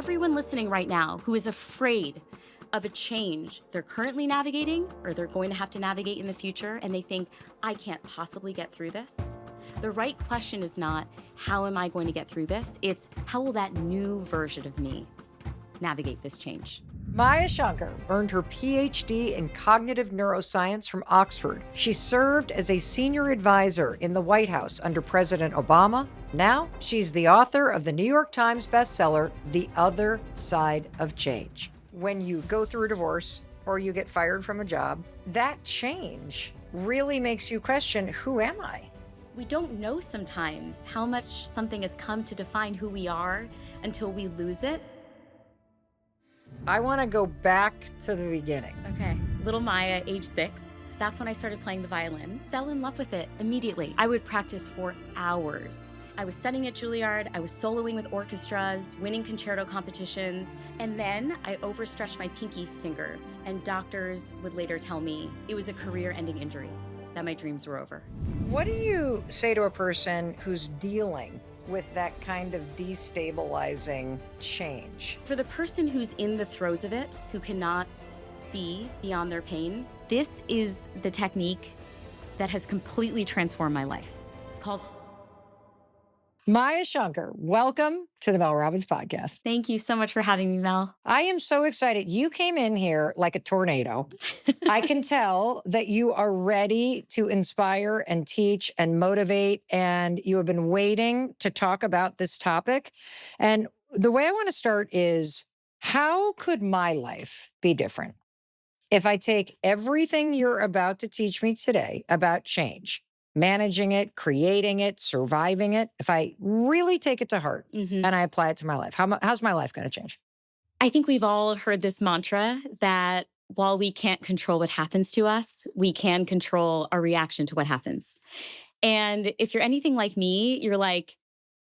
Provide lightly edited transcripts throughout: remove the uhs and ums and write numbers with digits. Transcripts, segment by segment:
everyone listening right now who is afraid of a change they're currently navigating or they're going to have to navigate in the future, and they think, I can't possibly get through this. The right question is not, how am I going to get through this? It's, how will that new version of me navigate this change? Maya Shankar earned her PhD in cognitive neuroscience from Oxford. She served as a senior advisor in the White House under President Obama. Now, she's the author of the New York Times bestseller, The Other Side of Change. When you go through a divorce or you get fired from a job, that change really makes you question, who am I? We don't know sometimes how much something has come to define who we are until we lose it. I want to go back to the beginning. Okay. Little Maya, age 6. That's when I started playing the violin. Fell in love with it immediately. I would practice for hours. I was studying at Juilliard. I was soloing with orchestras, winning concerto competitions. And then I overstretched my pinky finger. And doctors would later tell me it was a career-ending injury, that my dreams were over. What do you say to a person who's dealing with that kind of destabilizing change? For the person who's in the throes of it, who cannot see beyond their pain, this is the technique that has completely transformed my life. It's called... Maya Shankar, welcome to the Mel Robbins podcast. Thank you so much for having me, Mel. I am so excited. You came in here like a tornado. I can tell that you are ready to inspire and teach and motivate, and you have been waiting to talk about this topic. And the way I want to start is, how could my life be different if I take everything you're about to teach me today about change, managing it, creating it, surviving it, if I really take it to heart and I apply it to my life? How's my life going to change? I think we've all heard this mantra that while we can't control what happens to us, we can control our reaction to what happens. And if you're anything like me, you're like,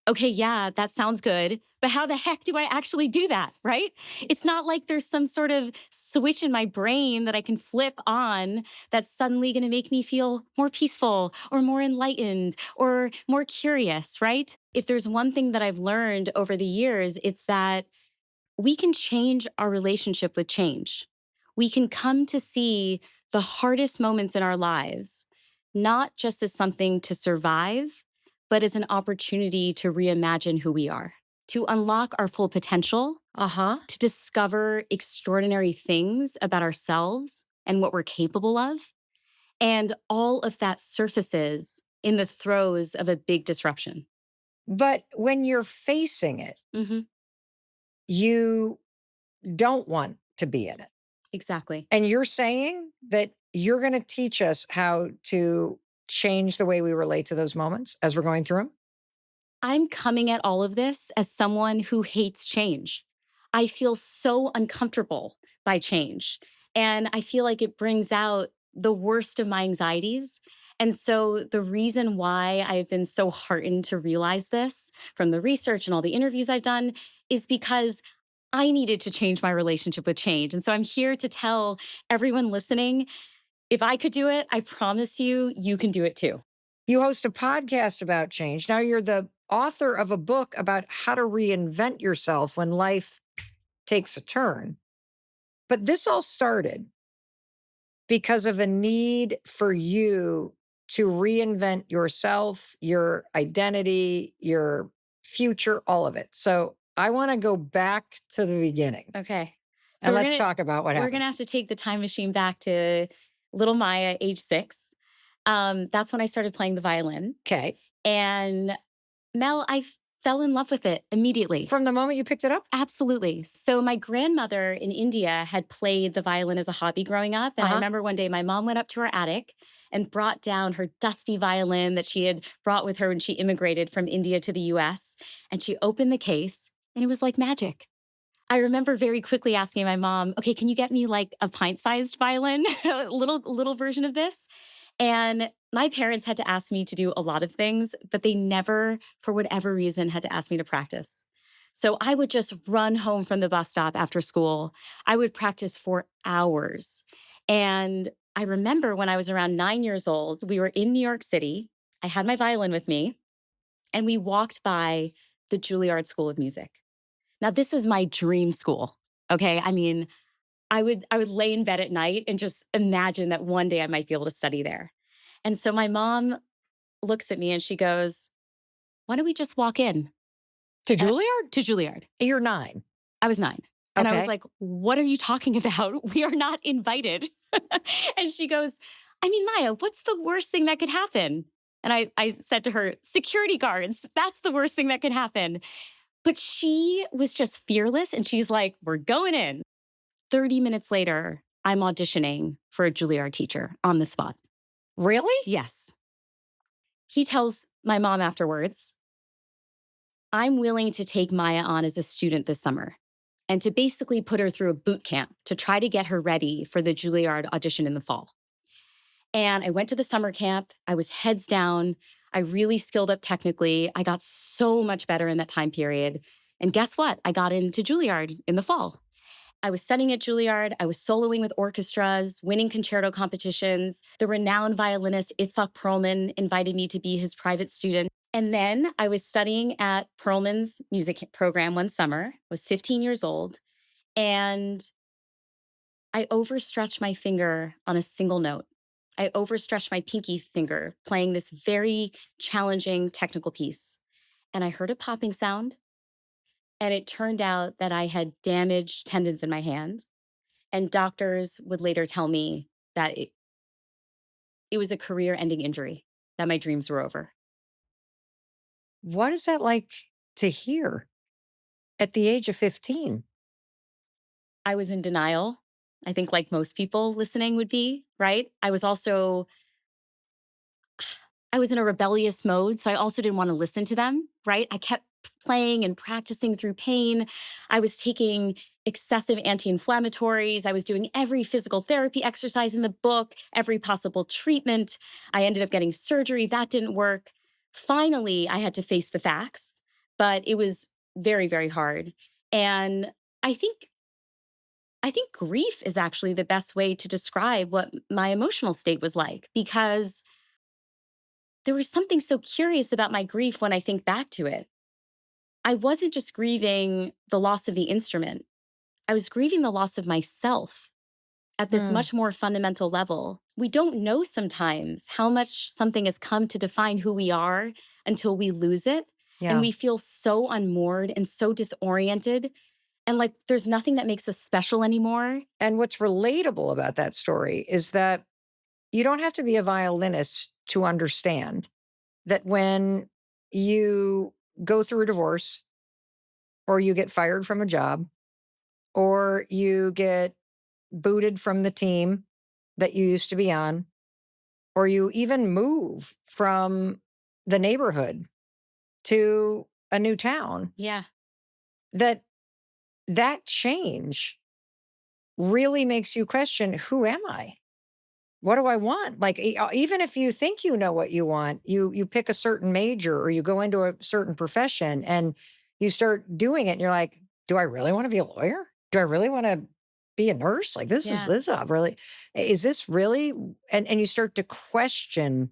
okay, yeah, that sounds good, but how the heck do I actually do that, right? It's not like there's some sort of switch in my brain that I can flip on that's suddenly going to make me feel more peaceful or more enlightened or more curious, right? If there's one thing that I've learned over the years, it's that we can change our relationship with change. We can come to see the hardest moments in our lives, not just as something to survive, but as an opportunity to reimagine who we are, to unlock our full potential, to discover extraordinary things about ourselves and what we're capable of. And all of that surfaces in the throes of a big disruption. But when you're facing it, you don't want to be in it. Exactly. And you're saying that you're going to teach us how to change the way we relate to those moments as we're going through them? I'm coming at all of this as someone who hates change. I feel so uncomfortable by change. And I feel like it brings out the worst of my anxieties. And so the reason why I've been so heartened to realize this from the research and all the interviews I've done is because I needed to change my relationship with change. And so I'm here to tell everyone listening, if I could do it, I promise you, you can do it too. You host a podcast about change. Now you're the author of a book about how to reinvent yourself when life takes a turn. But this all started because of a need for you to reinvent yourself, your identity, your future, all of it. So I want to go back to the beginning. Okay. So let's talk about what happened. We're going to have to take the time machine back to little Maya, age 6. That's when I started playing the violin. Okay. And Mel, I fell in love with it immediately. From the moment you picked it up? Absolutely. So my grandmother in India had played the violin as a hobby growing up. And I remember one day my mom went up to her attic and brought down her dusty violin that she had brought with her when she immigrated from India to the US. And she opened the case and it was like magic. I remember very quickly asking my mom, okay, can you get me like a pint-sized violin, a little version of this? And my parents had to ask me to do a lot of things, but they never, for whatever reason, had to ask me to practice. So I would just run home from the bus stop after school. I would practice for hours. And I remember when I was around 9 years old, we were in New York City. I had my violin with me, and we walked by the Juilliard School of Music. Now, this was my dream school. Okay. I mean, I would lay in bed at night and just imagine that one day I might be able to study there. And so my mom looks at me and she goes, "Why don't we just walk in?" To And Juilliard? to Juilliard. You're 9. I was 9. And I was Okay. like, "What are you talking about? We are not invited." And she goes, "I mean, Maya, what's the worst thing that could happen?" And I said to her, "Security guards. That's the worst thing that could happen." But she was just fearless and she's like, "We're going in." 30 minutes later, I'm auditioning for a Juilliard teacher on the spot. Really? Yes. He tells my mom afterwards, "I'm willing to take Maya on as a student this summer and to basically put her through a boot camp to try to get her ready for the Juilliard audition in the fall." And I went to the summer camp. I was heads down. I really skilled up technically. I got so much better in that time period. And guess what? I got into Juilliard in the fall. I was studying at Juilliard. I was soloing with orchestras, winning concerto competitions. The renowned violinist Itzhak Perlman invited me to be his private student. And then I was studying at Perlman's music program one summer. I was 15 years old. And I overstretched my finger on a single note. I overstretched my pinky finger playing this very challenging technical piece. And I heard a popping sound. And it turned out that I had damaged tendons in my hand. And doctors would later tell me that it was a career ending injury, that my dreams were over. What is that like to hear at the age of 15? I was in denial. I think, like most people listening would be, right? I was in a rebellious mode. So I also didn't want to listen to them, right? I kept playing and practicing through pain. I was taking excessive anti inflammatories. I was doing every physical therapy exercise in the book, every possible treatment. I ended up getting surgery. That didn't work. Finally, I had to face the facts, but it was very, very hard. And I think. I think grief is actually the best way to describe what my emotional state was like because there was something so curious about my grief when I think back to it. I wasn't just grieving the loss of the instrument, I was grieving the loss of myself at this Hmm. much more fundamental level. We don't know sometimes how much something has come to define who we are until we lose it. And Yeah. we feel so unmoored and so disoriented. And like there's nothing that makes us special anymore. And what's relatable about that story is that you don't have to be a violinist to understand that when you go through a divorce or you get fired from a job or you get booted from the team that you used to be on, or you even move from the neighborhood to a new town, Yeah. that that change really makes you question, who am I? What do I want? Like even if you think you know what you want, you pick a certain major or you go into a certain profession and you start doing it and you're like, do I really want to be a lawyer? Do I really want to be a nurse? Like Yeah. this is a really, is this really, and you start to question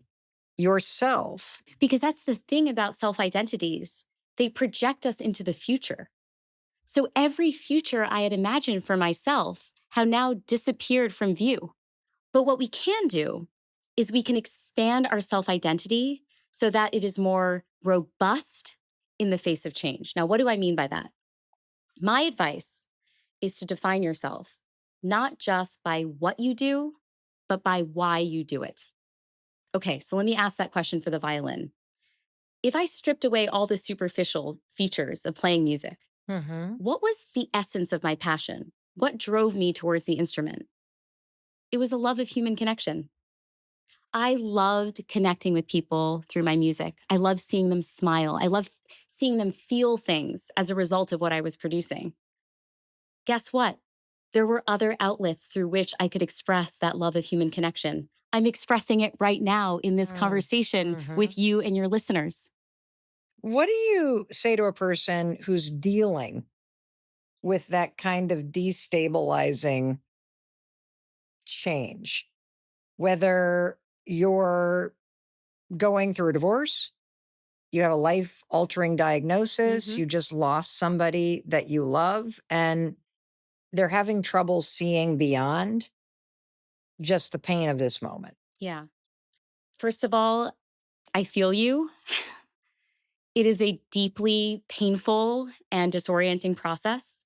yourself. Because that's the thing about self identities, they project us into the future. So every future I had imagined for myself have now disappeared from view. But what we can do is we can expand our self identity so that it is more robust in the face of change. Now, what do I mean by that? My advice is to define yourself not just by what you do, but by why you do it. Okay, so let me ask that question for the violin. If I stripped away all the superficial features of playing music, Hmm. what was the essence of my passion? What drove me towards the instrument? It was a love of human connection. I loved connecting with people through my music. I loved seeing them smile. I loved seeing them feel things as a result of what I was producing. Guess what? There were other outlets through which I could express that love of human connection. I'm expressing it right now in this conversation Mm-hmm. with you and your listeners. What do you say to a person who's dealing with that kind of destabilizing change? Whether you're going through a divorce You have a life altering diagnosis. Hmm. You just lost somebody that you love, and they're having trouble seeing beyond just the pain of this moment. Yeah. First of all, I feel you. It is a deeply painful and disorienting process.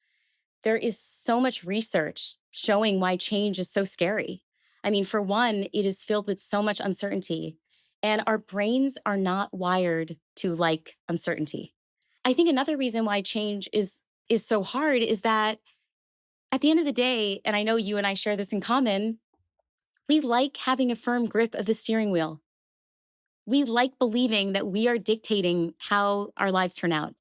There is so much research showing why change is so scary. I mean, for one, it is filled with so much uncertainty, and our brains are not wired to like uncertainty. I think another reason why change is so hard is that at the end of the day, and I know you and I share this in common, we like having a firm grip of the steering wheel. We like believing that we are dictating how our lives turn out.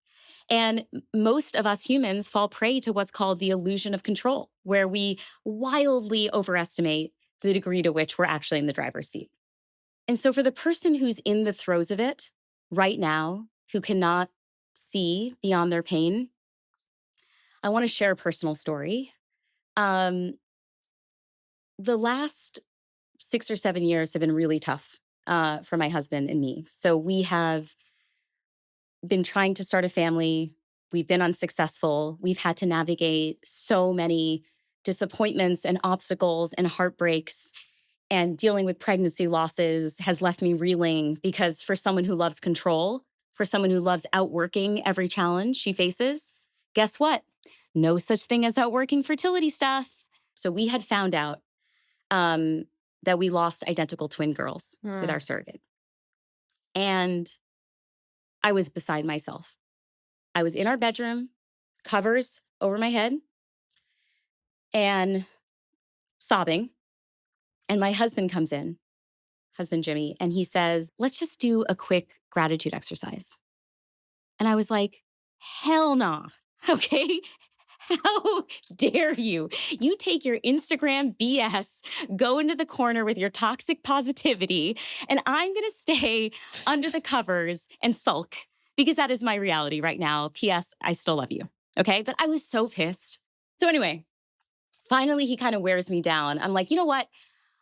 And most of us humans fall prey to what's called the illusion of control, where we wildly overestimate the degree to which we're actually in the driver's seat. And so, for the person who's in the throes of it right now, who cannot see beyond their pain, I want to share a personal story. Um, the last 6 or 7 years have been really tough for my husband and me. So, we have been trying to start a family. We've been unsuccessful. We've had to navigate so many disappointments and obstacles and heartbreaks. And dealing with pregnancy losses has left me reeling because for someone who loves control, for someone who loves outworking every challenge she faces, guess what? No such thing as outworking fertility stuff. So we had found out um, that we lost identical twin girls with our Hmm. surrogate. And I was beside myself. I was in our bedroom, covers over my head, and sobbing. And my husband comes in, husband Jimmy, and he says, "Let's just do a quick gratitude exercise." And I was like, "Hell nah." Okay. How dare you? You take your Instagram BS, go into the corner with your toxic positivity, and I'm going to stay under the covers and sulk because that is my reality right now. P.S. I still love you. Okay. But I was so pissed. So, anyway, finally, he kind of wears me down. I'm like, you know what?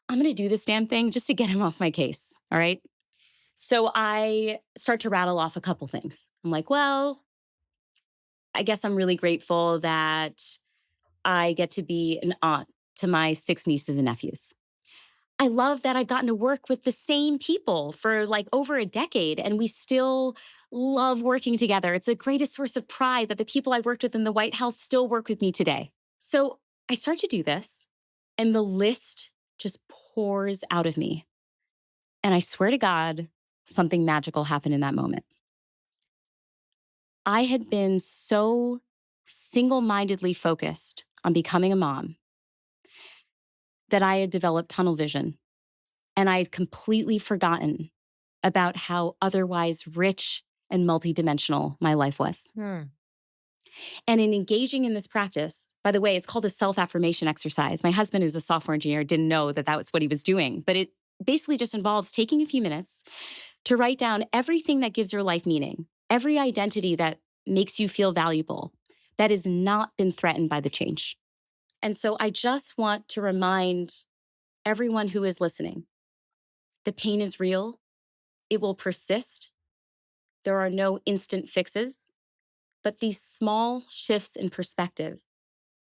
I'm going to do this damn thing just to get him off my case. All right. So I start to rattle off a couple things. I'm like, well, I guess I'm really grateful that I get to be an aunt to my 6 nieces and nephews. I love that I've gotten to work with the same people for like over a decade and we still love working together. It's the greatest source of pride that the people I worked with in the White House still work with me today. So I start to do this and the list just pours out of me. And I swear to God, something magical happened in that moment. I had been so single mindedly focused on becoming a mom that I had developed tunnel vision and I had completely forgotten about how otherwise rich and multidimensional my life was. Hmm. And in engaging in this practice, by the way, it's called a self affirmation exercise. My husband, who's a software engineer, didn't know that that was what he was doing, but it basically just involves taking a few minutes to write down everything that gives your life meaning, every identity that makes you feel valuable, that has not been threatened by the change. And so I just want to remind everyone who is listening the pain is real, it will persist. There are no instant fixes, but these small shifts in perspective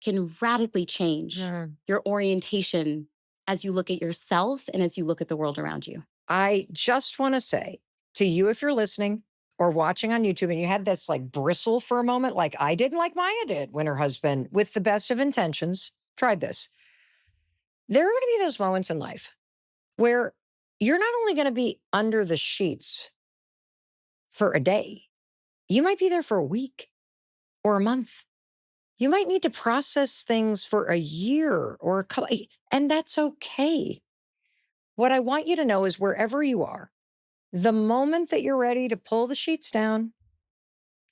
can radically change Hmm. your orientation as you look at yourself and as you look at the world around you. I just want to say to you, if you're listening or watching on YouTube and you had this like bristle for a moment, like I did, like Maya did when her husband, with the best of intentions, tried this. There are going to be those moments in life where you're not only going to be under the sheets for a day, you might be there for a week or a month. You might need to process things for a year or a couple, and that's okay. What I want you to know is wherever you are, the moment that you're ready to pull the sheets down,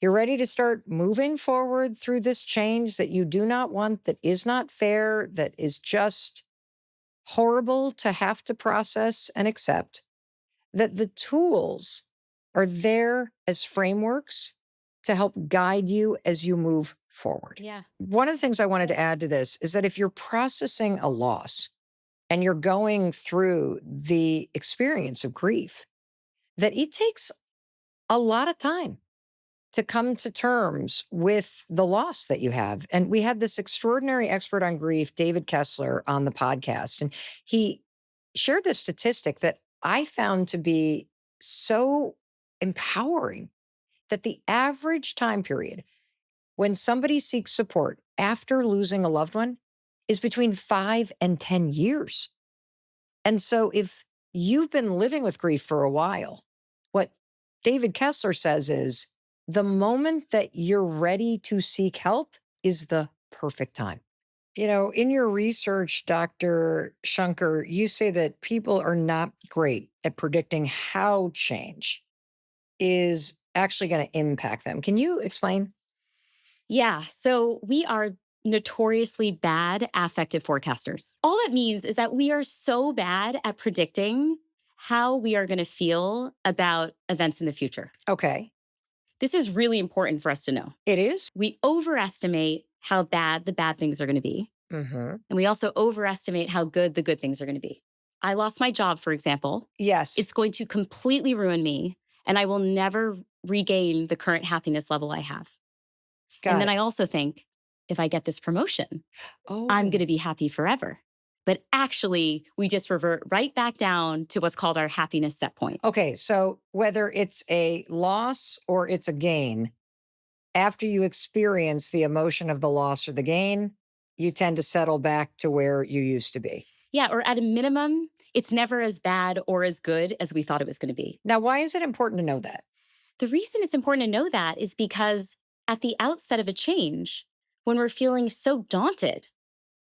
you're ready to start moving forward through this change that you do not want, that is not fair, that is just horrible to have to process and accept, that the tools are there as frameworks to help guide you as you move forward. Yeah. One of the things I wanted to add to this is that if you're processing a loss and you're going through the experience of grief, that it takes a lot of time to come to terms with the loss that you have. And we had this extraordinary expert on grief, David Kessler, on the podcast. And he shared this statistic that I found to be so empowering, that the average time period when somebody seeks support after losing a loved one is between 5 and 10 years. And so if you've been living with grief for a while, what David Kessler says is the moment that you're ready to seek help is the perfect time. You know, in your research, Dr. Shankar, you say that people are not great at predicting how change is actually going to impact them. Can you explain? Yeah. So we are notoriously bad affective forecasters. All that means is that we are so bad at predicting how we are going to feel about events in the future. Okay. This is really important for us to know. It is? We overestimate how bad the bad things are going to be. Mm-hmm. And we also overestimate how good the good things are going to be. I lost my job, for example. Yes. It's going to completely ruin me, and I will never regain the current happiness level I have. And then I also think, if I get this promotion, I'm going to be happy forever. But actually, we just revert right back down to what's called our happiness set point. Okay. So whether it's a loss or it's a gain, after you experience the emotion of the loss or the gain, you tend to settle back to where you used to be. Yeah, or at a minimum, it's never as bad or as good as we thought it was going to be. Now, why is it important to know that? The reason it's important to know that is because at the outset of a change, when we're feeling so daunted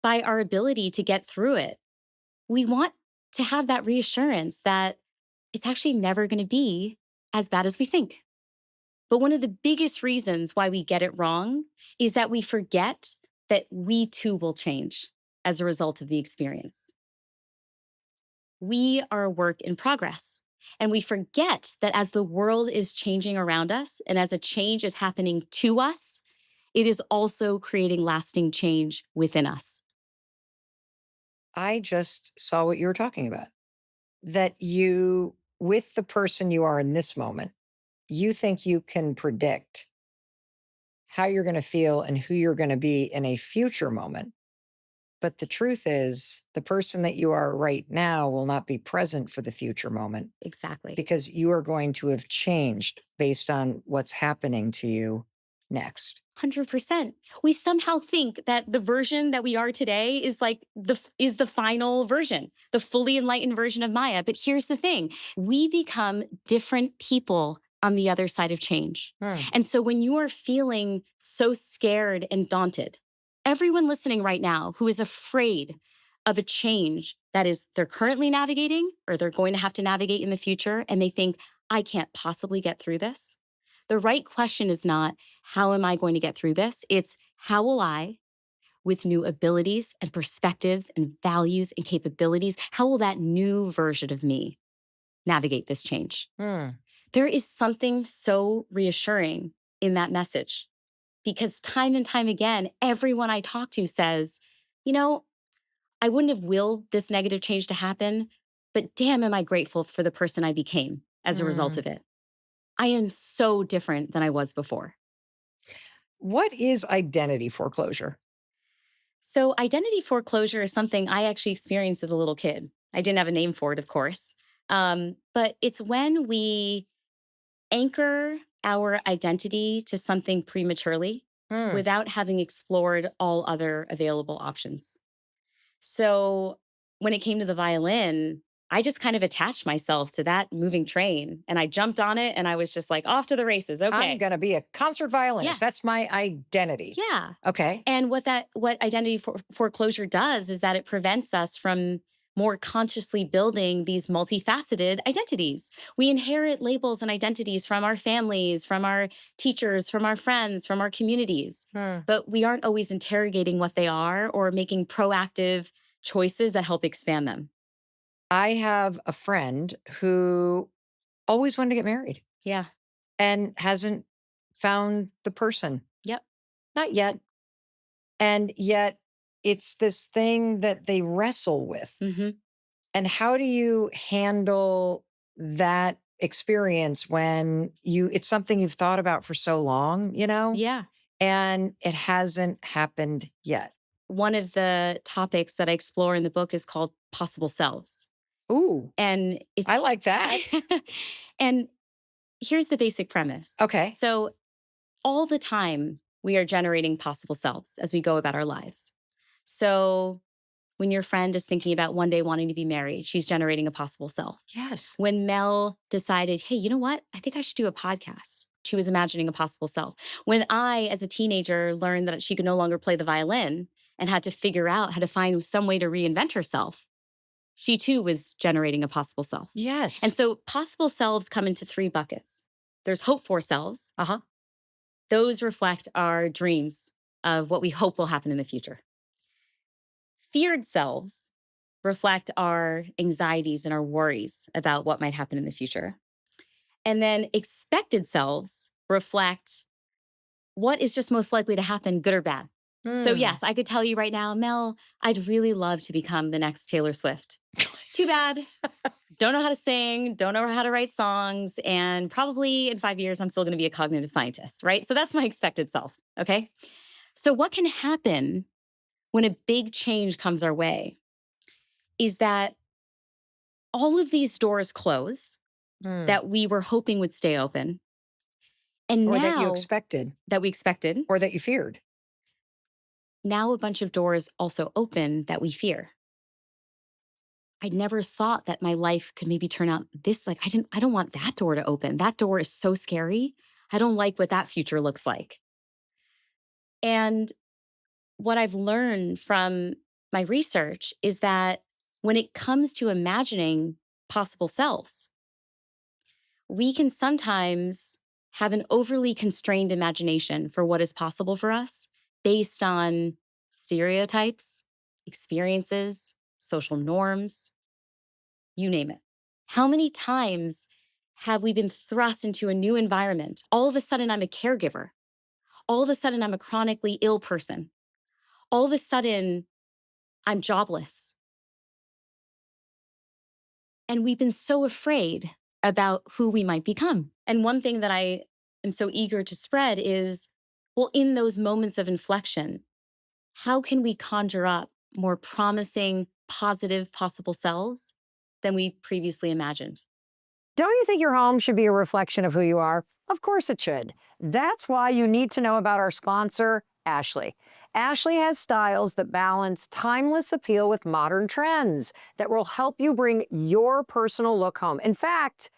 by our ability to get through it, we want to have that reassurance that it's actually never going to be as bad as we think. But one of the biggest reasons why we get it wrong is that we forget that we too will change as a result of the experience. We are a work in progress. And we forget that as the world is changing around us and as a change is happening to us, it is also creating lasting change within us. I just saw what you were talking about. That you, with the person you are in this moment, you think you can predict how you're going to feel and who you're going to be in a future moment. But the truth is, the person that you are right now will not be present for the future moment Exactly. because you are going to have changed based on what's happening to you next. 100%. We somehow think that the version that we are today is like the final version, the fully enlightened version of Maya. But here's the thing, we become different people on the other side of change. And so when you are feeling so scared and daunted, everyone listening right now who is afraid of a change that is they're currently navigating or they're going to have to navigate in the future, and they think, I can't possibly get through this. The right question is not, how am I going to get through this? It's, how will I, with new abilities and perspectives and values and capabilities, how will that new version of me navigate this change? There is something so reassuring in that message because time and time again, everyone I talk to says, you know, I wouldn't have willed this negative change to happen, but damn, am I grateful for the person I became as a result of it. I am so different than I was before. What is identity foreclosure? So, identity foreclosure is something I actually experienced as a little kid. I didn't have a name for it, of course. But it's when we anchor our identity to something prematurely without having explored all other available options. So, when it came to the violin, I just kind of attached myself to that moving train and I jumped on it and I was just like off to the races. Okay. I'm going to be a concert violinist. Yes. That's my identity. Yeah. Okay. And what identity foreclosure does is that it prevents us from more consciously building these multifaceted identities. We inherit labels and identities from our families, from our teachers, from our friends, from our communities. But we aren't always interrogating what they are or making proactive choices that help expand them. I have a friend who always wanted to get married Yeah. and hasn't found the person. Yep. Not yet. And yet it's this thing that they wrestle with. Mm-hmm. And how do you handle that experience when it's something you've thought about for so long, Yeah. and it hasn't happened yet. One of the topics that I explore in the book is called possible selves. Ooh, And it's I like that. and here's the basic premise. Okay. So all the time we are generating possible selves as we go about our lives. So when your friend is thinking about one day wanting to be married, she's generating a possible self. Yes. When Mel decided, hey, you know what? I think I should do a podcast. She was imagining a possible self. When I, as a teenager, learned that she could no longer play the violin and had to figure out how to find some way to reinvent herself, she too was generating a possible self. And Yes. so possible selves come into three buckets. There's hope for selves. Uh-huh. Those reflect our dreams of what we hope will happen in the future. Feared selves reflect our anxieties and our worries about what might happen in the future. And then expected selves reflect what is just most likely to happen, good or bad. So, Hmm. yes, I could tell you right now, Mel, I'd really love to become the next Taylor Swift. Too bad. Don't know how to sing, don't know how to write songs, and probably in 5 years, I'm still going to be a cognitive scientist, right? So that's my expected self. Okay. So, what can happen when a big change comes our way is that all of these doors close Hmm. that we were hoping would stay open. And Or that you now expected, that we expected, or that you feared. now a bunch of doors also open that we fear. I'd never thought that my life could maybe turn out this like I don't want that door to open. That door is so scary. I don't like what that future looks like. And what I've learned from my research is that when it comes to imagining possible selves, we can sometimes have an overly constrained imagination for what is possible for us based on stereotypes, experiences, social norms, you name it. How many times have we been thrust into a new environment? All of a sudden, I'm a caregiver. All of a sudden, I'm a chronically ill person. All of a sudden, I'm jobless. And we've been so afraid about who we might become. And one thing that I am so eager to spread is well, in those moments of inflection, how can we conjure up more promising, positive, possible selves than we previously imagined? Don't you think your home should be a reflection of who you are? Of course it should. That's why you need to know about our sponsor, Ashley. Ashley has styles that balance timeless appeal with modern trends that will help you bring your personal look home. In fact,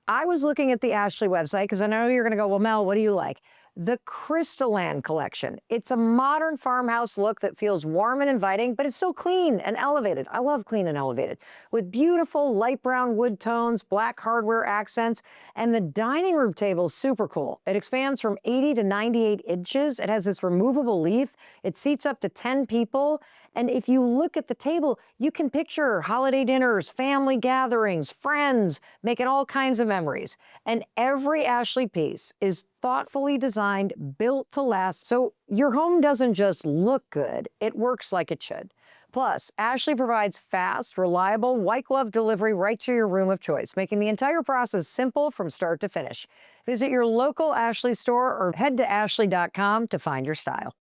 I was looking at the Ashley website because I know you're going to go, well, Mel, what do you like? The Crystalland collection. It's a modern farmhouse look that feels warm and inviting, but it's still clean and elevated. I love clean and elevated. With beautiful light brown wood tones, black hardware accents, and the dining room table is super cool. It expands from 80 to 98 inches. It has this removable leaf. It seats up to 10 people. And if you look at the table, you can picture holiday dinners, family gatherings, friends, making all kinds of memories. And every Ashley piece is thoughtfully designed, built to last, so your home doesn't just look good, it works like it should. Plus, Ashley provides fast, reliable, white glove delivery right to your room of choice, making the entire process simple from start to finish. Visit your local Ashley store or head to ashley.com to find your style.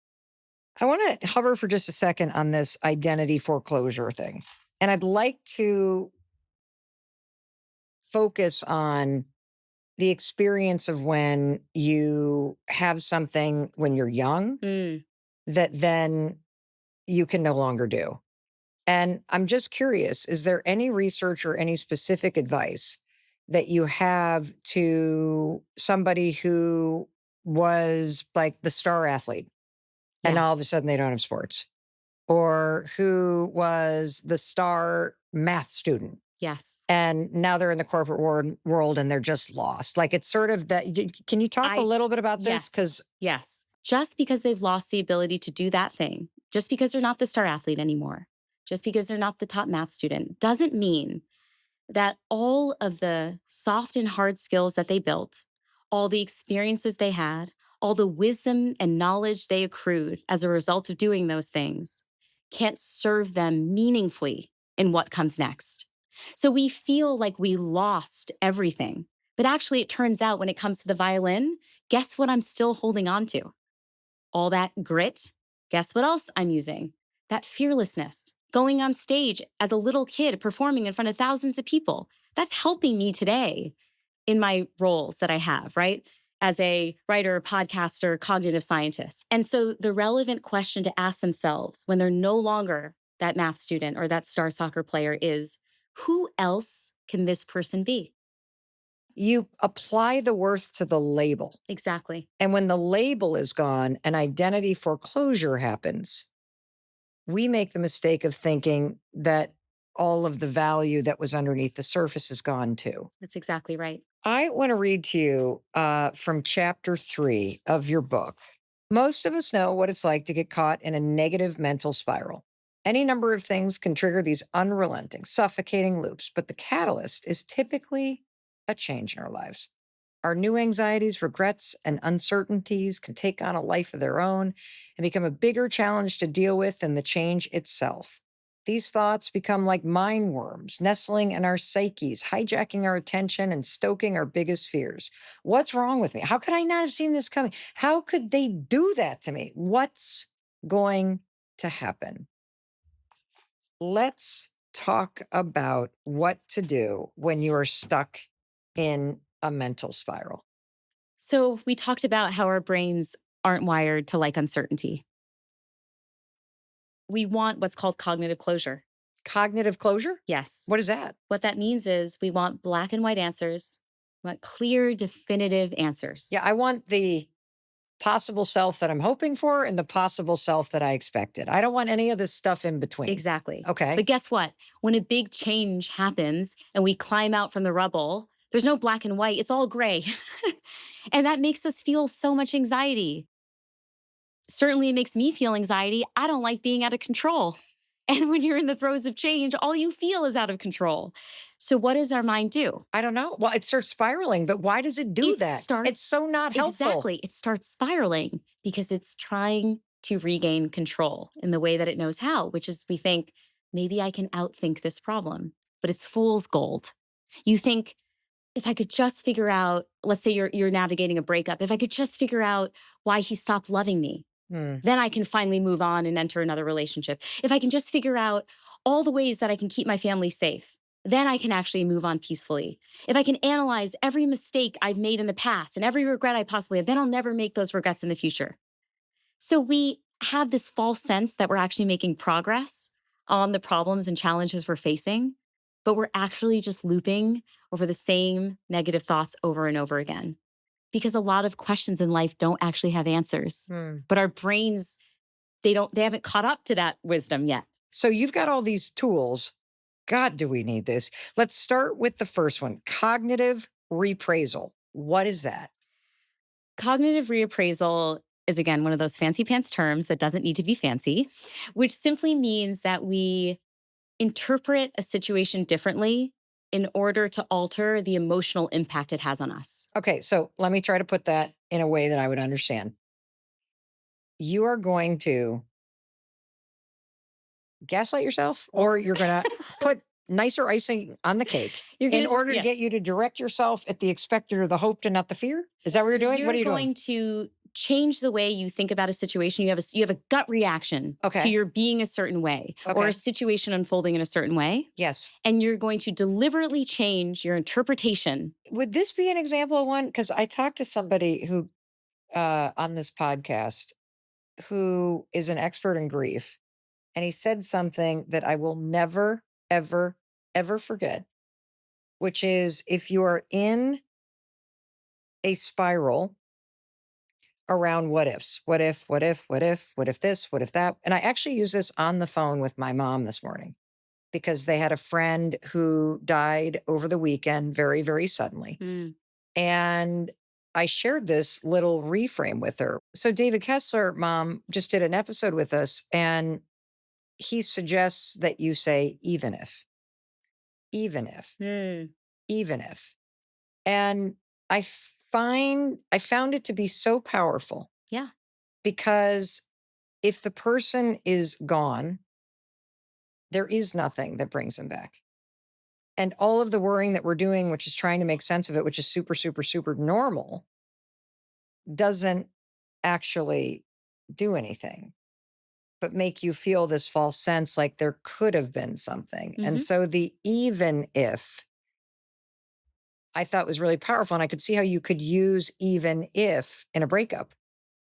I want to hover for just a second on this identity foreclosure thing. And I'd like to focus on the experience of when you have something when you're young Mm, that then you can no longer do. And I'm just curious, is there any research or any specific advice that you have to somebody who was like the star athlete and yeah. all of a sudden they don't have sports? Or who was the star math student Yes. and now they're in the corporate world and they're just lost. Like it's sort of that. Can you talk a I, little bit about this? yes. Because Yes. Just because they've lost the ability to do that thing, just because they're not the star athlete anymore, just because they're not the top math student, doesn't mean that all of the soft and hard skills that they built, all the experiences they had, all the wisdom and knowledge they accrued as a result of doing those things can't serve them meaningfully in what comes next. So we feel like we lost everything But actually, it turns out when it comes to the violin, guess what I'm still holding on to? All that grit. Guess what else I'm using? That fearlessness. Going on stage as a little kid performing in front of thousands of people. That's helping me today in my roles that I have, right? As a writer, podcaster, cognitive scientist. And so the relevant question to ask themselves when they're no longer that math student or that star soccer player is, who else can this person be? You apply the worth to the label. Exactly. And when the label is gone, an identity foreclosure happens. We make the mistake of thinking that all of the value that was underneath the surface is gone too. That's exactly right. I want to read to you from chapter 3 of your book. Most of us know what it's like to get caught in a negative mental spiral. Any number of things can trigger these unrelenting, suffocating loops, but the catalyst is typically a change in our lives. Our new anxieties, regrets, and uncertainties can take on a life of their own and become a bigger challenge to deal with than the change itself. These thoughts become like mind worms, nestling in our psyches, hijacking our attention and stoking our biggest fears. What's wrong with me? How could I not have seen this coming? How could they do that to me? What's going to happen? Let's talk about what to do when you are stuck in a mental spiral. So we talked about how our brains aren't wired to like uncertainty. We want what's called cognitive closure. Cognitive closure? Yes. What is that? What that means is we want black and white answers, we want clear, definitive answers. Yeah, I want the possible self that I'm hoping for and the possible self that I expected. I don't want any of this stuff in between. Exactly. Okay. But guess what? When a big change happens and we climb out from the rubble, there's no black and white, it's all gray. And that makes us feel so much anxiety. Certainly, it makes me feel anxiety. I don't like being out of control. And when you're in the throes of change, all you feel is out of control. So, what does our mind do? I don't know. Well, it starts spiraling, but why does it do that? It's so not helpful. Exactly. It starts spiraling because it's trying to regain control in the way that it knows how, which is we think, maybe I can outthink this problem, but it's fool's gold. You think, if I could just figure out, let's say you're navigating a breakup, if I could just figure out why he stopped loving me, then I can finally move on and enter another relationship. If I can just figure out all the ways that I can keep my family safe, then I can actually move on peacefully. If I can analyze every mistake I've made in the past and every regret I possibly have, then I'll never make those regrets in the future. So we have this false sense that we're actually making progress on the problems and challenges we're facing, but we're actually just looping over the same negative thoughts over and over again. Because a lot of questions in life don't actually have answers, but our brains, they haven't caught up to that wisdom yet. So you've got all these tools. God, do we need this? Let's start with the first one, cognitive reappraisal. What is that? Cognitive reappraisal is, again, one of those fancy pants terms that doesn't need to be fancy, which simply means that we interpret a situation differently in order to alter the emotional impact it has on us. Okay, so let me try to put that in a way that I would understand. You are going to gaslight yourself, or you're going to put nicer icing on the cake in order to get you to direct yourself at the expected or the hoped and not the fear? Is that what you're doing? What are you doing? You're going to change the way you think about a situation. You have a gut reaction to your being a certain way or a situation unfolding in a certain way. Yes. And you're going to deliberately change your interpretation. Would this be an example of one? Because I talked to somebody who on this podcast who is an expert in grief. And he said something that I will never, ever, ever forget, which is if you are in a spiral around what ifs, what if, what if, what if, what if this, what if that. And I actually used this on the phone with my mom this morning because they had a friend who died over the weekend very, very suddenly. And I shared this little reframe with her. So David Kessler, mom, just did an episode with us, and he suggests that you say, even if, even if, even if. And I found it to be so powerful. Yeah. Because if the person is gone, there is nothing that brings them back. And all of the worrying that we're doing, which is trying to make sense of it, which is super, super, super normal, doesn't actually do anything, but make you feel this false sense like there could have been something. And Mhm. so the even if I thought was really powerful. And I could see how you could use even if in a breakup,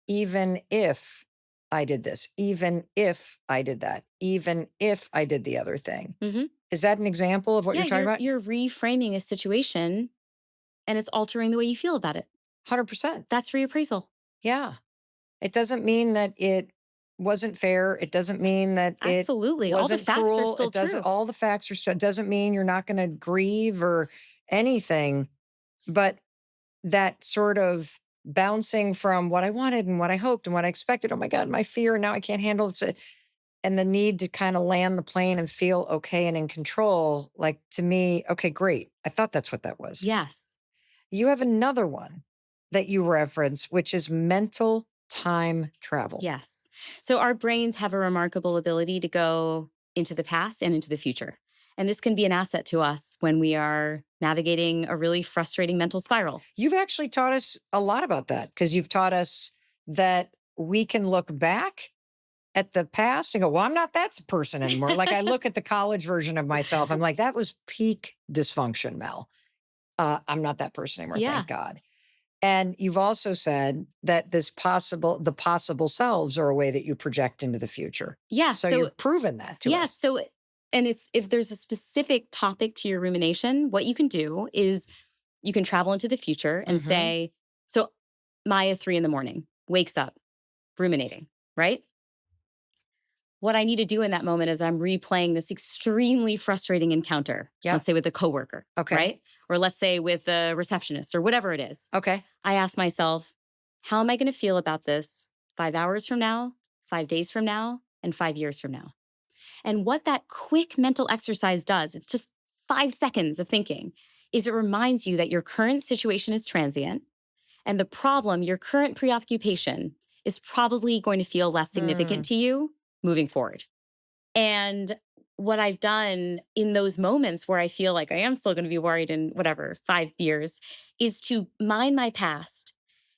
even if I did this, even if I did that, even if I did the other thing. Mhm. Is that an example of what Yeah, you're talking about? you're reframing a situation and it's altering the way you feel about it. 100%. That's reappraisal. Yeah. It doesn't mean that it wasn't fair. It doesn't mean that it Absolutely. All the wasn't facts are cruel. still It doesn't, true. all the facts are, it doesn't mean you're not going to grieve or anything. But that sort of bouncing from what I wanted and what I hoped and what I expected. Oh my God, my fear. Now I can't handle this. And the need to kind of land the plane and feel okay and in control. Like to me, okay, great. I thought that's what that was. Yes. You have another one that you reference, which is mental time travel. Yes. So our brains have a remarkable ability to go into the past and into the future. And this can be an asset to us when we are navigating a really frustrating mental spiral. You've actually taught us a lot about that because you've taught us that we can look back at the past and go, well, I'm not that person anymore. Like I look at the college version of myself, I'm like, that was peak dysfunction, Mel. I'm not that person anymore, Yeah. thank God. And you've also said that the possible selves are a way that you project into the future. Yeah. So So you've proven that to yeah, us. so and it's if there's a specific topic to your rumination, what you can do is you can travel into the future and Mm-hmm. say, so Maya 3 a.m, wakes up, ruminating, right? What I need to do in that moment is I'm replaying this extremely frustrating encounter, Yeah. let's say with a coworker, Okay. right? Or let's say with a receptionist or whatever it is. Okay. I ask myself, how am I going to feel about this 5 hours from now, 5 days from now, and 5 years from now? And what that quick mental exercise does, it's just 5 seconds of thinking, is it reminds you that your current situation is transient and the problem, your current preoccupation, is probably going to feel less Hmm. significant to you moving forward. And what I've done in those moments where I feel like I am still going to be worried in whatever, 5 years, is to mine my past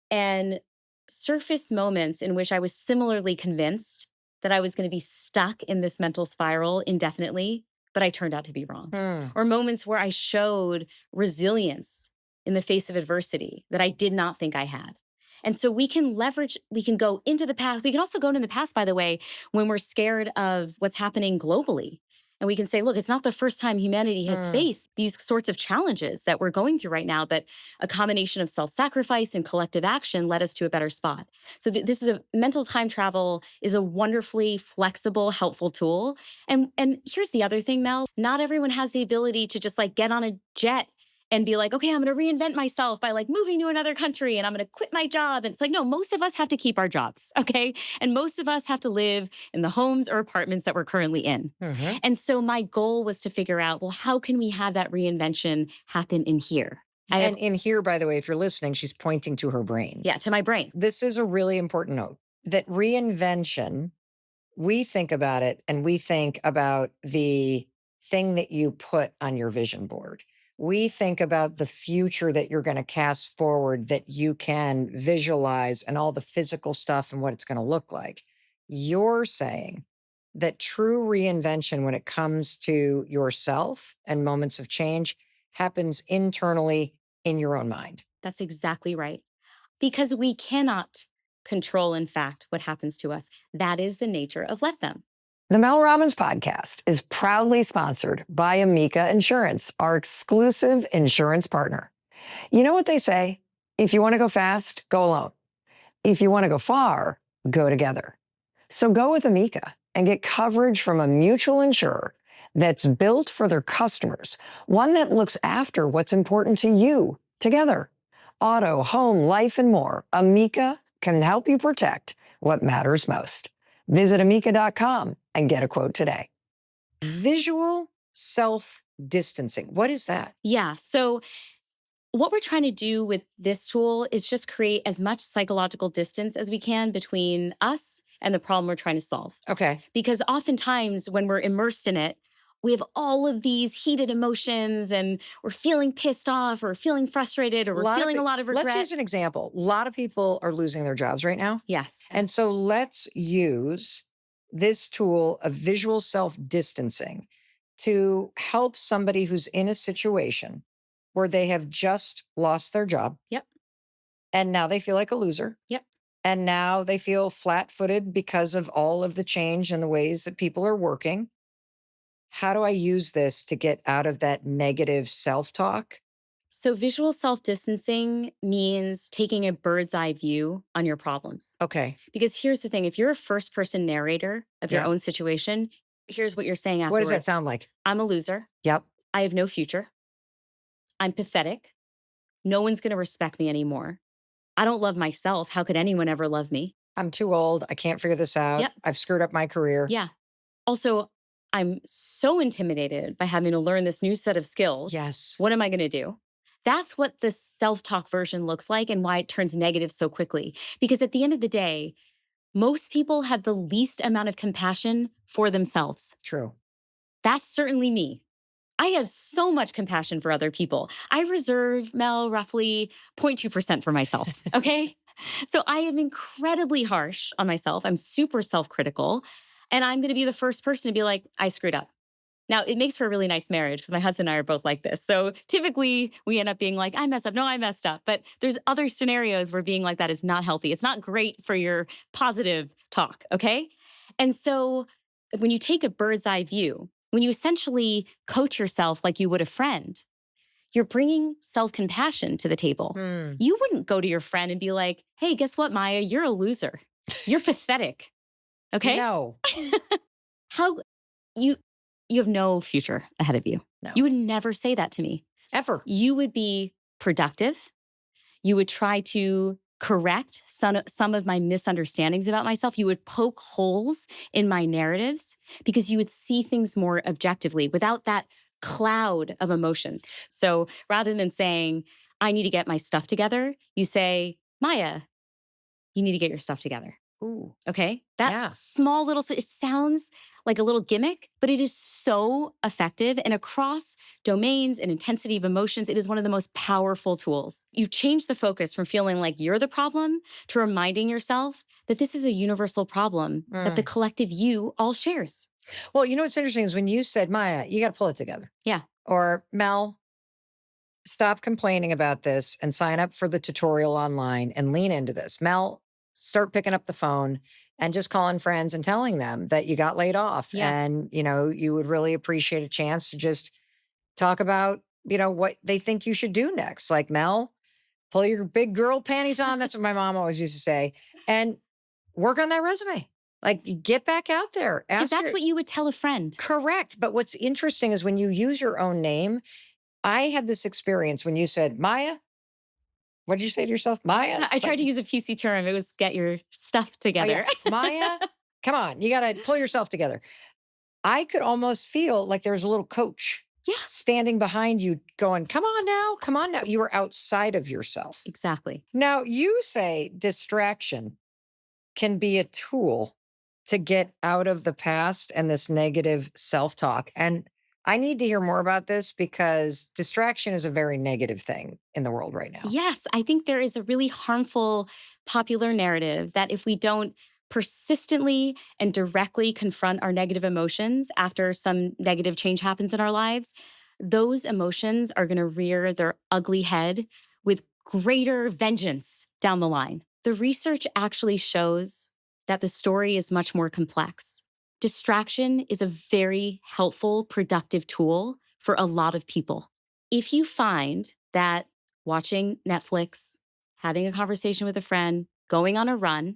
and surface moments in which I was similarly convinced that I was going to be stuck in this mental spiral indefinitely, but I turned out to be wrong. Hmm. Or moments where I showed resilience in the face of adversity that I did not think I had. And so we can leverage, we can go into the past. We can also go into the past, by the way, when we're scared of what's happening globally. And we can say, look, it's not the first time humanity has Hmm. faced these sorts of challenges that we're going through right now, but a combination of self-sacrifice and collective action led us to a better spot. So this is a mental time travel is a wonderfully flexible, helpful tool. And here's the other thing, Mel, not everyone has the ability to just like get on a jet and be like, okay, I'm going to reinvent myself by like moving to another country and I'm going to quit my job. And it's like, no, most of us have to keep our jobs. Okay. And most of us have to live in the homes or apartments that we're currently in. Mm-hmm. And so my goal was to figure out, well, how can we have that reinvention happen in here? And in here, by the way, if you're listening, she's pointing to her brain. Yeah, to my brain. This is a really important note that reinvention, we think about it and we think about the thing that you put on your vision board. We think about the future that you're going to cast forward that you can visualize and all the physical stuff and what it's going to look like. You're saying that true reinvention, when it comes to yourself and moments of change, happens internally in your own mind. That's exactly right. Because we cannot control, in fact, what happens to us. That is the nature of let them. The Mel Robbins podcast is proudly sponsored by Amica Insurance, our exclusive insurance partner. You know what they say? If you want to go fast, go alone. If you want to go far, go together. So go with Amica and get coverage from a mutual insurer that's built for their customers, one that looks after what's important to you together. Auto, home, life, and more. Amica can help you protect what matters most. Visit amica.com and get a quote today. Visual self-distancing. What is that? Yeah. So, what we're trying to do with this tool is just create as much psychological distance as we can between us and the problem we're trying to solve. Okay. Because oftentimes when we're immersed in it, we have all of these heated emotions and we're feeling pissed off or feeling frustrated or we're feeling a lot of regret. Let's use an example. A lot of people are losing their jobs right now. Yes. And so let's use this tool of visual self-distancing to help somebody who's in a situation where they have just lost their job. Yep. And now they feel like a loser. Yep. And now they feel flat-footed because of all of the change and the ways that people are working. How do I use this to get out of that negative self-talk? So visual self-distancing means taking a bird's eye view on your problems. Okay. Because here's the thing, if you're a first person narrator of your Yeah. own situation, here's what you're saying What afterwards. does that sound like? I'm a loser. Yep. I have no future. I'm pathetic. No one's going to respect me anymore. I don't love myself. How could anyone ever love me? I'm too old. I can't figure this out. Yep. I've screwed up my career. Yeah. Also, I'm so intimidated by having to learn this new set of skills. Yes. What am I going to do? That's what the self-talk version looks like and why it turns negative so quickly. Because at the end of the day, most people have the least amount of compassion for themselves. True. That's certainly me. I have so much compassion for other people. I reserve, Mel, roughly 0.2% for myself, okay? So I am incredibly harsh on myself. I'm super self-critical. And I'm going to be the first person to be like, I screwed up. Now, it makes for a really nice marriage because my husband and I are both like this. So typically we end up being like, I messed up. No, I messed up. But there's other scenarios where being like that is not healthy. It's not great for your positive talk, okay? And so when you take a bird's eye view, when you essentially coach yourself like you would a friend, you're bringing self-compassion to the table. You wouldn't go to your friend and be like, hey, guess what, Maya? You're a loser. You're pathetic. Okay? No. How you have no future ahead of you. No. You would never say that to me. Ever. You would be productive. You would try to correct some of my misunderstandings about myself. You would poke holes in my narratives because you would see things more objectively without that cloud of emotions. So rather than saying, I need to get my stuff together, you say, Maya, you need to get your stuff together. Ooh. Okay. That Yeah. small little, so it sounds like a little gimmick, but it is so effective. And across domains and intensity of emotions, it is one of the most powerful tools. You change the focus from feeling like you're the problem to reminding yourself that this is a universal problem that the collective you all shares. Well, you know what's interesting is when you said, Maya, you got to pull it together. Yeah. Or Mel, stop complaining about this and sign up for the tutorial online and lean into this. Mel, start picking up the phone and just calling friends and telling them that you got laid off. Yeah. And, you would really appreciate a chance to just talk about, what they think you should do next. Like, Mel, pull your big girl panties on. That's what my mom always used to say. And work on that resume. Like, get back out there. Because that's what you would tell a friend. Correct. But what's interesting is when you use your own name, I had this experience when you said, Maya, what did you say to yourself? Maya? I tried to use a PC term. It was get your stuff together. Oh, yeah. Maya, come on. You got to pull yourself together. I could almost feel like there was a little coach standing behind you going, come on now, come on now. You were outside of yourself. Exactly. Now, you say distraction can be a tool to get out of the past and this negative self-talk. And I need to hear more about this because distraction is a very negative thing in the world right now. Yes, I think there is a really harmful popular narrative that if we don't persistently and directly confront our negative emotions after some negative change happens in our lives, those emotions are going to rear their ugly head with greater vengeance down the line. The research actually shows that the story is much more complex. Distraction is a very helpful, productive tool for a lot of people. If you find that watching Netflix, having a conversation with a friend, going on a run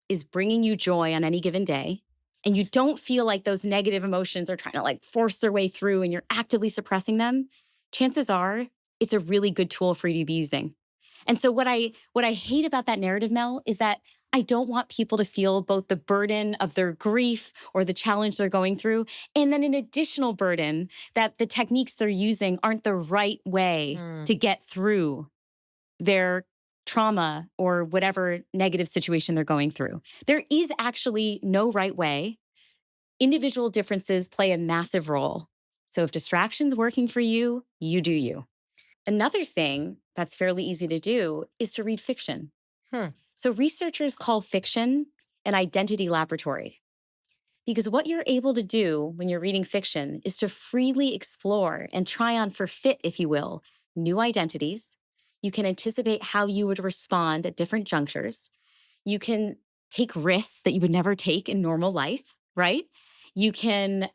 is bringing you joy on any given day, and you don't feel like those negative emotions are trying to force their way through and you're actively suppressing them, chances are it's a really good tool for you to be using. And so what I hate about that narrative, Mel, is that I don't want people to feel both the burden of their grief or the challenge they're going through, and then an additional burden that the techniques they're using aren't the right way to get through their trauma or whatever negative situation they're going through. There is actually no right way Individual differences play a massive role. So if distraction's working for you, you do you. Another thing that's fairly easy to do is to read fiction. Hmm. So researchers call fiction an identity laboratory because what you're able to do when you're reading fiction is to freely explore and try on for fit, if you will, new identities. You can anticipate how you would respond at different junctures. You can take risks that you would never take in normal life, right? You can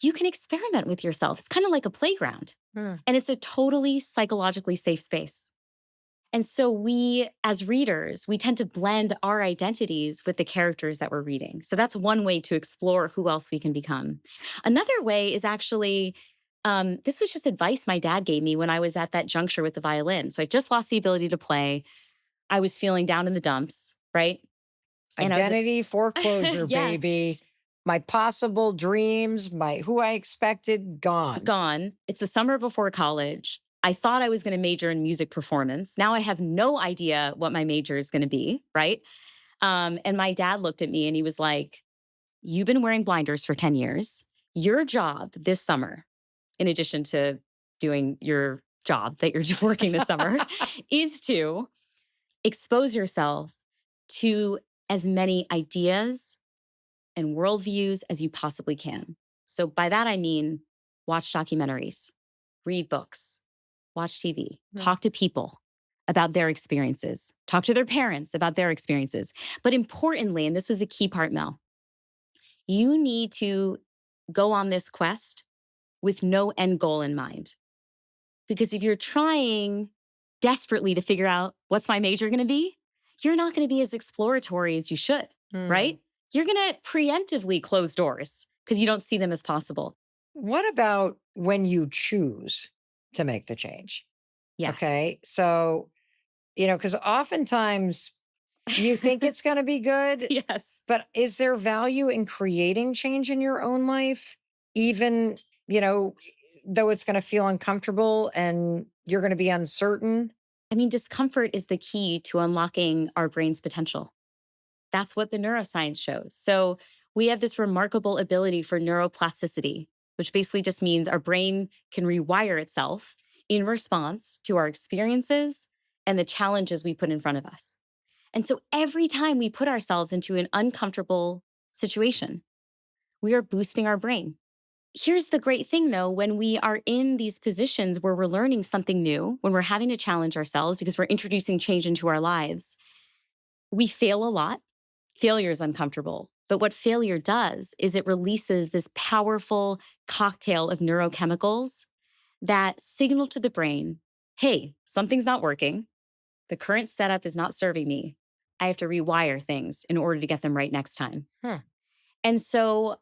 you can experiment with yourself. It's kind of like a playground. Hmm. And it's a totally psychologically safe space. And so we, as readers, we tend to blend our identities with the characters that we're reading. So that's one way to explore who else we can become. Another way is actually, this was just advice my dad gave me when I was at that juncture with the violin. So I just lost the ability to play. I was feeling down in the dumps, right? And I was Identity foreclosure, yes, baby. My possible dreams, my who I expected, gone. gone. It's the summer before college. I thought I was going to major in music performance. Now I have no idea what my major is going to be, right? And my dad looked at me and he was like, "You've been wearing blinders for 10 years. Your job this summer, in addition to doing your job that you're working this summer, is to expose yourself to as many ideas and worldviews as you possibly can." So by that, I mean, watch documentaries, read books, watch TV, Hmm. talk to people about their experiences, talk to their parents about their experiences. But importantly, and this was the key part, Mel, you need to go on this quest with no end goal in mind. Because if you're trying desperately to figure out what's my major going to be, you're not going to be as exploratory as you should, Hmm. right? You're going to preemptively close doors because you don't see them as possible. What about when you choose to make the change? Yes. Okay. So, because oftentimes you think it's going to be good, Yes. but is there value in creating change in your own life, even, though it's going to feel uncomfortable and you're going to be uncertain? I mean, discomfort is the key to unlocking our brain's potential. That's what the neuroscience shows. So we have this remarkable ability for neuroplasticity, which basically just means our brain can rewire itself in response to our experiences and the challenges we put in front of us. And so every time we put ourselves into an uncomfortable situation, we are boosting our brain. Here's the great thing though, when we are in these positions where we're learning something new, when we're having to challenge ourselves because we're introducing change into our lives, we fail a lot. Failure is uncomfortable. But what failure does is it releases this powerful cocktail of neurochemicals that signal to the brain, hey, something's not working. The current setup is not serving me. I have to rewire things in order to get them right next time. Huh. And so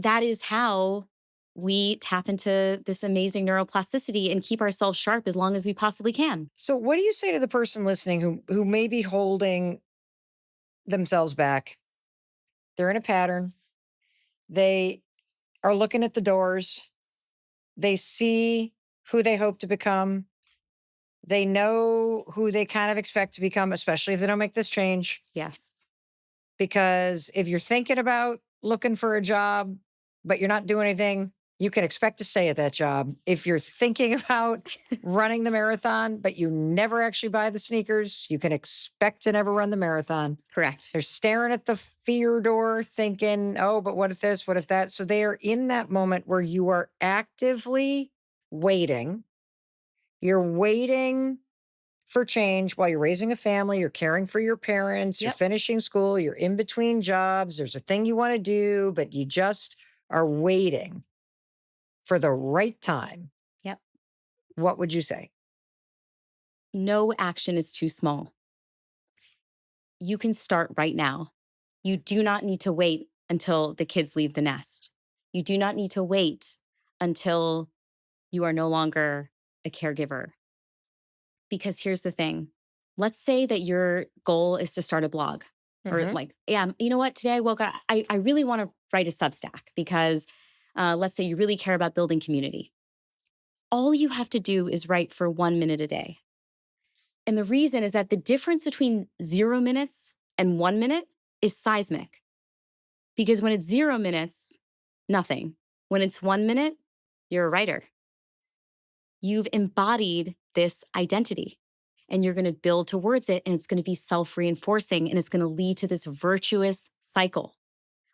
that is how we tap into this amazing neuroplasticity and keep ourselves sharp as long as we possibly can. So, what do you say to the person listening who may be holding themselves back? They're in a pattern. They are looking at the doors. They see who they hope to become. They know who they kind of expect to become, especially if they don't make this change. Yes. Because if you're thinking about looking for a job, but you're not doing anything, you can expect to stay at that job. If you're thinking about running the marathon, but you never actually buy the sneakers, you can expect to never run the marathon. Correct. They're staring at the fear door thinking, oh, but what if this? What if that? So they are in that moment where you are actively waiting. You're waiting for change while you're raising a family, you're caring for your parents, you're Yep. finishing school, you're in between jobs, there's a thing you want to do, but you just are waiting for the right time. Yep. What would you say? No action is too small. You can start right now. You do not need to wait until the kids leave the nest. You do not need to wait until you are no longer a caregiver. Because here's the thing. Let's say that your goal is to start a blog or Mhm. like, yeah, you know what? Today I woke up, I really want to write a Substack because let's say you really care about building community. All you have to do is write for 1 minute a day. And the reason is that the difference between 0 minutes and 1 minute is seismic. Because when it's 0 minutes, nothing. When it's 1 minute, you're a writer. You've embodied this identity and you're going to build towards it. And it's going to be self reinforcing and it's going to lead to this virtuous cycle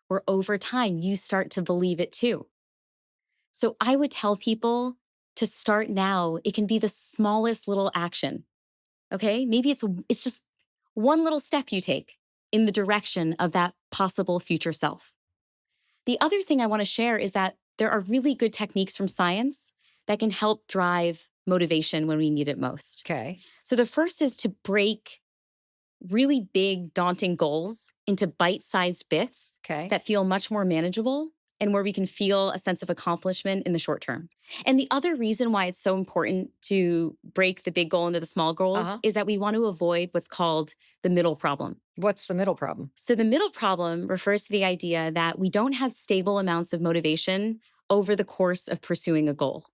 where over time you start to believe it too. So I would tell people to start now. It can be the smallest little action. Okay. Maybe it's just one little step you take in the direction of that possible future self. The other thing I want to share is that there are really good techniques from science that can help drive motivation when we need it most. Okay. So the first is to break really big, daunting goals into bite-sized bits Okay. that feel much more manageable and where we can feel a sense of accomplishment in the short term. And the other reason why it's so important to break the big goal into the small goals is that we want to avoid what's called the middle problem. What's the middle problem? So the middle problem refers to the idea that we don't have stable amounts of motivation over the course of pursuing a goal.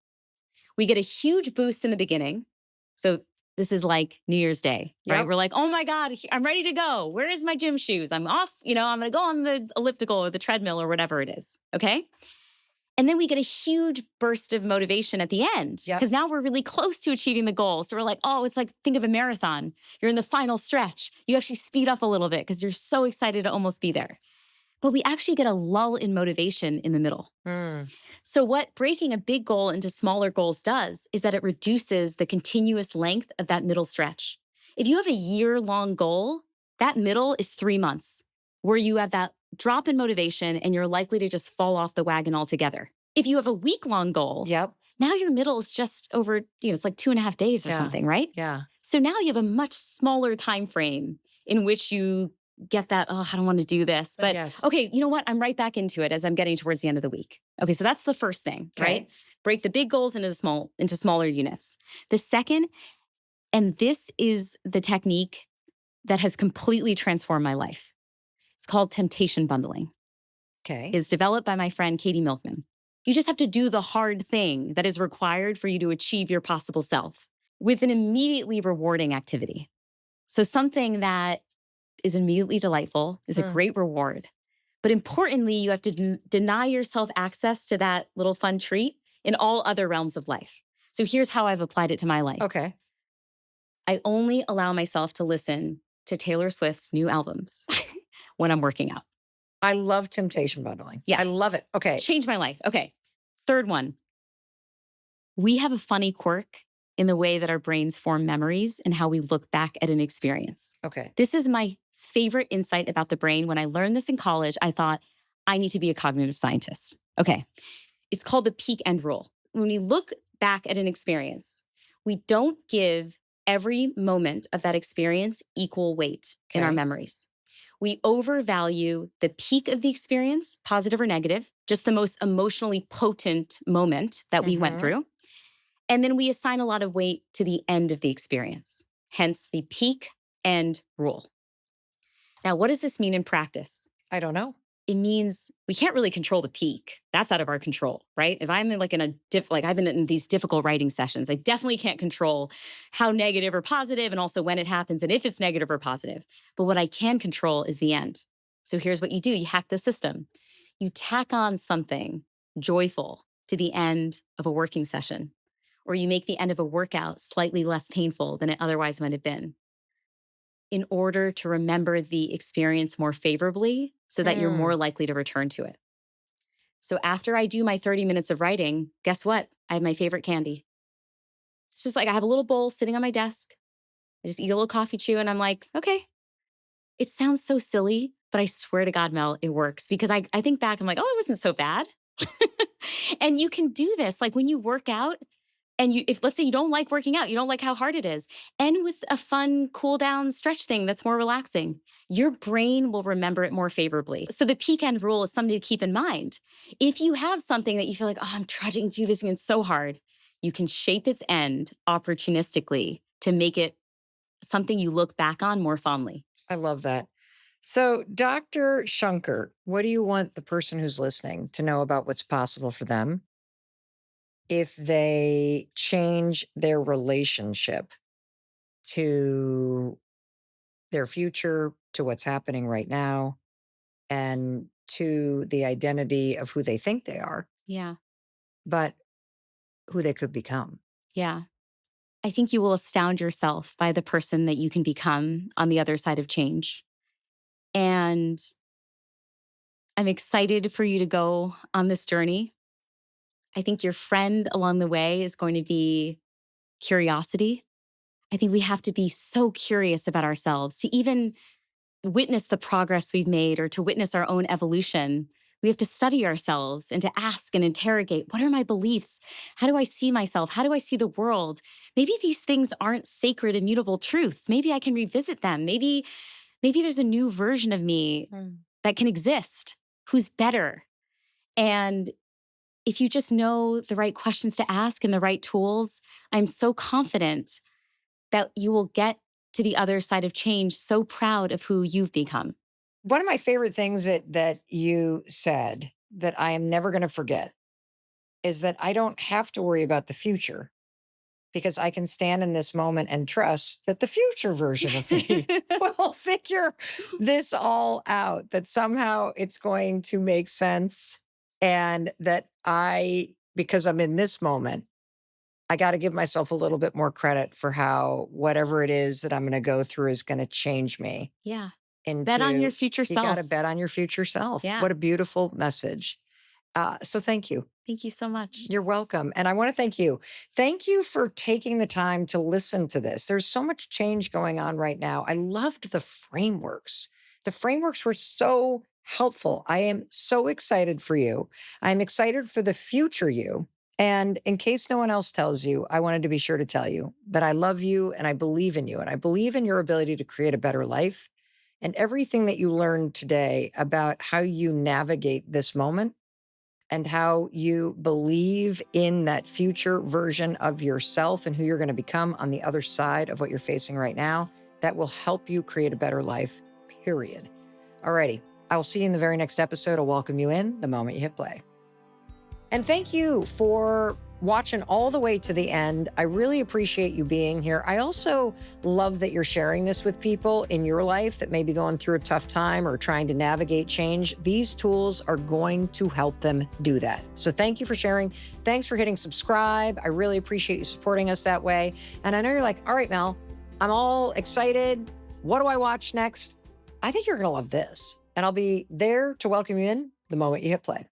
We get a huge boost in the beginning. So this is like New Year's Day, right? Yep. We're like, oh my God, I'm ready to go. Where is my gym shoes? I'm off, I'm going to go on the elliptical or the treadmill or whatever it is. Okay. And then we get a huge burst of motivation at the end Yep. because now we're really close to achieving the goal. So we're like, oh, it's like, think of a marathon. You're in the final stretch. You actually speed up a little bit because you're so excited to almost be there. But we actually get a lull in motivation in the middle. So what breaking a big goal into smaller goals does is that it reduces the continuous length of that middle stretch. If you have a year-long goal, that middle is 3 months where you have that drop in motivation and you're likely to just fall off the wagon altogether. If you have a week-long goal, Yep. now your middle is just over, it's like 2.5 days or something, right? Yeah. So now you have a much smaller time frame in which you get that, oh, I don't want to do this. But Yes. okay, you know what? I'm right back into it as I'm getting towards the end of the week. Okay, so that's the first thing, right? Break the big goals into smaller units. The second, and this is the technique that has completely transformed my life. It's called temptation bundling. Okay. It's developed by my friend Katie Milkman. You just have to do the hard thing that is required for you to achieve your possible self with an immediately rewarding activity. So something that is immediately delightful, is a great reward. But importantly, you have to deny yourself access to that little fun treat in all other realms of life. So here's how I've applied it to my life. Okay. I only allow myself to listen to Taylor Swift's new albums when I'm working out. I love temptation bundling. Yes. I love it. Okay. Changed my life. Okay. Third one. We have a funny quirk in the way that our brains form memories and how we look back at an experience. Okay. This is my favorite insight about the brain. When I learned this in college, I thought, I need to be a cognitive scientist. Okay. It's called the peak end rule. When we look back at an experience, we don't give every moment of that experience equal weight in our memories. We overvalue the peak of the experience, positive or negative, just the most emotionally potent moment that we went through. And then we assign a lot of weight to the end of the experience, hence the peak end rule. Now, what does this mean in practice? I don't know. It means we can't really control the peak. That's out of our control, right? If I'm in like I've been in these difficult writing sessions, I definitely can't control how negative or positive and also when it happens and if it's negative or positive. But what I can control is the end. So here's what you do. You hack the system. You tack on something joyful to the end of a working session, or you make the end of a workout slightly less painful than it otherwise might have been, in order to remember the experience more favorably so that you're more likely to return to it. So after I do my 30 minutes of writing, guess what? I have my favorite candy. It's just like I have a little bowl sitting on my desk. I just eat a little coffee chew and I'm like, okay. It sounds so silly, but I swear to God, Mel, it works because I think back, I'm like, oh, it wasn't so bad. And you can do this. Like when you work out, and if let's say you don't like working out, you don't like how hard it is, and with a fun cool down stretch thing that's more relaxing, your brain will remember it more favorably. So the peak end rule is something to keep in mind. If you have something that you feel like, oh, I'm trudging through this and it's so hard, you can shape its end opportunistically to make it something you look back on more fondly. I love that. So, Dr. Shankar, what do you want the person who's listening to know about what's possible for them if they change their relationship to their future, to what's happening right now, and to the identity of who they think they are, Yeah. but who they could become. Yeah. I think you will astound yourself by the person that you can become on the other side of change. And I'm excited for you to go on this journey. I think your friend along the way is going to be curiosity. I think we have to be so curious about ourselves to even witness the progress we've made or to witness our own evolution. We have to study ourselves and to ask and interrogate, what are my beliefs? How do I see myself? How do I see the world? Maybe these things aren't sacred, immutable truths. Maybe I can revisit them. Maybe there's a new version of me that can exist, who's better. And if you just know the right questions to ask and the right tools, I'm so confident that you will get to the other side of change so proud of who you've become. One of my favorite things that you said that I am never going to forget is that I don't have to worry about the future because I can stand in this moment and trust that the future version of me will figure this all out, that somehow it's going to make sense. And that because I'm in this moment, I got to give myself a little bit more credit for how whatever it is that I'm going to go through is going to change me Yeah. Bet on your into, future you got to self. bet on your future self. Yeah. What a beautiful message. So thank you. Thank you so much. You're welcome. And I want to thank you. Thank you for taking the time to listen to this. There's so much change going on right now. I loved the frameworks. The frameworks were so helpful. I am so excited for you. I'm excited for the future you. And in case no one else tells you, I wanted to be sure to tell you that I love you and I believe in you and I believe in your ability to create a better life. And everything that you learned today about how you navigate this moment and how you believe in that future version of yourself and who you're going to become on the other side of what you're facing right now, that will help you create a better life, period. Alrighty, I will see you in the very next episode. I'll welcome you in the moment you hit play. And thank you for watching all the way to the end. I really appreciate you being here. I also love that you're sharing this with people in your life that may be going through a tough time or trying to navigate change. These tools are going to help them do that. So thank you for sharing. Thanks for hitting subscribe. I really appreciate you supporting us that way. And I know you're like, all right, Mel, I'm all excited. What do I watch next? I think you're going to love this. And I'll be there to welcome you in the moment you hit play.